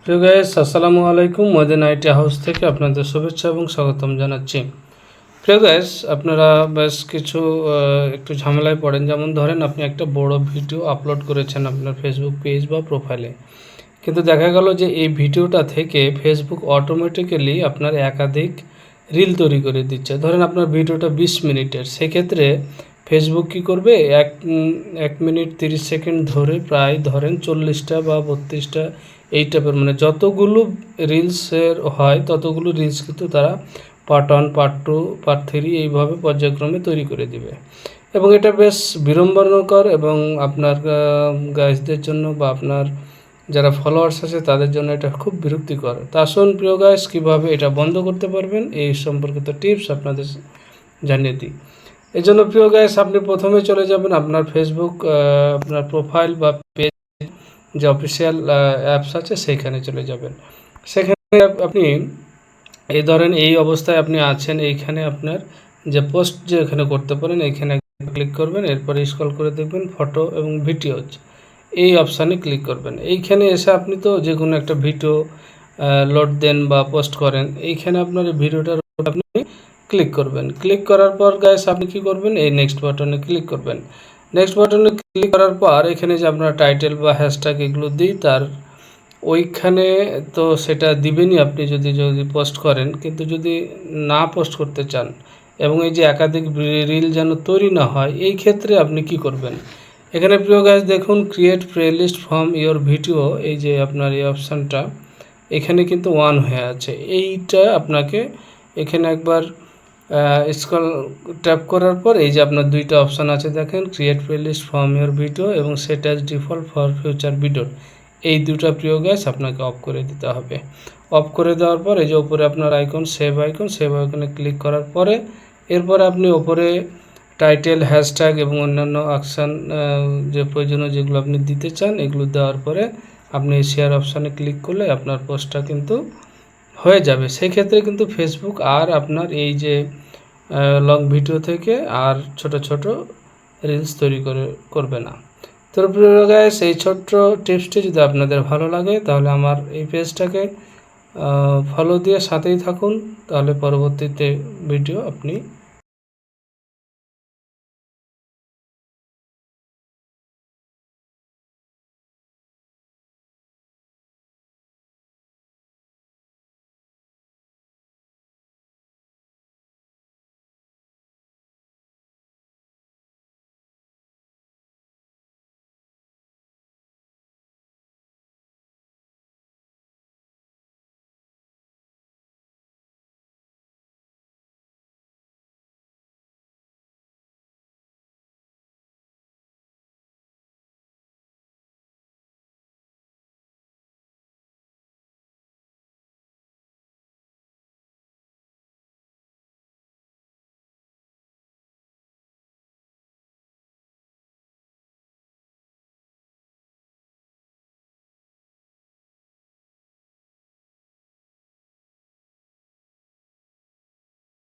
প্রিয় গাইস, আসসালামু আলাইকুম। মদিনা আইটি হাউস থেকে আপনাদের শুভেচ্ছা এবং স্বাগতম জানাচ্ছি। প্রিয় গাইস, আপনারা বেশ কিছু একটু ঝামেলায় পড়েন। যেমন ধরেন, আপনি একটা বড় ভিডিও আপলোড করেছেন আপনার ফেসবুক পেজ বা প্রোফাইলে, কিন্তু দেখা গেল যে এই ভিডিওটা থেকে ফেসবুক অটোমেটিক্যালি আপনার একাধিক রিল তৈরি করে দিচ্ছে। ধরেন আপনার ভিডিওটা 20 মিনিটের, সেক্ষেত্রে ফেসবুক কী করবে, 1 মিনিট 30 সেকেন্ড ধরে প্রায় ধরেন 40টা বা 32টা এই টাইপের, মানে যতগুলো রিলসের হয় ততগুলো রিলস কিন্তু তারা পার্ট 1, পার্ট 2, পার্ট 3 এইভাবে পর্যায়ক্রমে তৈরি করে দিবে। এবং এটা বেশ বিড়ম্বনাকর এবং আপনার গাইজদের জন্য বা আপনার যারা ফলোয়ার্স আছে তাদের জন্য এটা খুব বিরক্তিকর। তা আসুন প্রিয় গাইস, কীভাবে এটা বন্ধ করতে পারবেন এই সম্পর্কিত টিপস আপনাদের জানিয়ে দিই। এই জন্য প্রিয় গাইস, আপনি প্রথমে চলে যাবেন আপনার ফেসবুক আপনার প্রোফাইল বা পেজ, যে অফিসিয়াল অ্যাপস আছে সেইখানে চলে যাবেন। সেখানে আপনি এই ধরেন এই অবস্থায় আপনি আছেন, এইখানে আপনার যে পোস্ট যে এখানে করতে পারেন এইখানে ক্লিক করবেন। এরপরে স্ক্রল করে দেখবেন ফটো এবং ভিডিওজ, এই অপশানে ক্লিক করবেন। এইখানে এসে আপনি তো যে কোনো একটা ভিডিও লোড দেন বা পোস্ট করেন, এইখানে আপনার ভিডিওটার আপনি ক্লিক করবেন। ক্লিক করার পর গাইস আপনি কি করবেন, এই নেক্সট বাটনে ক্লিক করবেন। নেক্সট বাটনে ক্লিক করার পর এখানে যে আপনার টাইটেল বা হ্যাশট্যাগ এগুলো দিই, তার ওইখানে তো সেটা দিবেনই আপনি যদি পোস্ট করেন। কিন্তু যদি না পোস্ট করতে চান এবং এই যে একাধিক রিল যেন তৈরি না হয়, এই ক্ষেত্রে আপনি কি করবেন, এখানে প্রিয় গাইস দেখুন create playlist from your video, এই যে আপনার এই অপশানটা এখানে কিন্তু অন হয়ে আছে। এইটা আপনাকে এখানে একবার স্ক্রল ট্যাপ করার পর এই যে আপনার দুইটা অপশান আছে দেখেন, create playlist from your video এবং set as default for future video, এই দুটা প্রিয় গাইস আপনাকে অফ করে দিতে হবে। অফ করে দেওয়ার পর এই যে উপরে আপনার আইকন সেভ আইকনে ক্লিক করার পরে এরপরে আপনি ওপরে টাইটেল, হ্যাশট্যাগ এবং অন্যান্য অ্যাকশান যে প্রয়োজনীয় যেগুলো আপনি দিতে চান এগুলো দেওয়ার পরে আপনি শেয়ার অপশানে ক্লিক করলে আপনার পোস্টটা কিন্তু হয়ে যাবে। সেই ক্ষেত্রে কিন্তু ফেসবুক আর আপনার এই যে লং ভিডিও থেকে আর ছোট ছোট রিলস তৈরি করবে না। তো প্রিয় গাইস, এই ছোট্ট টিপসটি যদি আপনাদের ভালো লাগে তাহলে আমার এই পেজটাকে ফলো দিয়ে সাথেই থাকুন, তাহলে পরবর্তীতে ভিডিও আপনি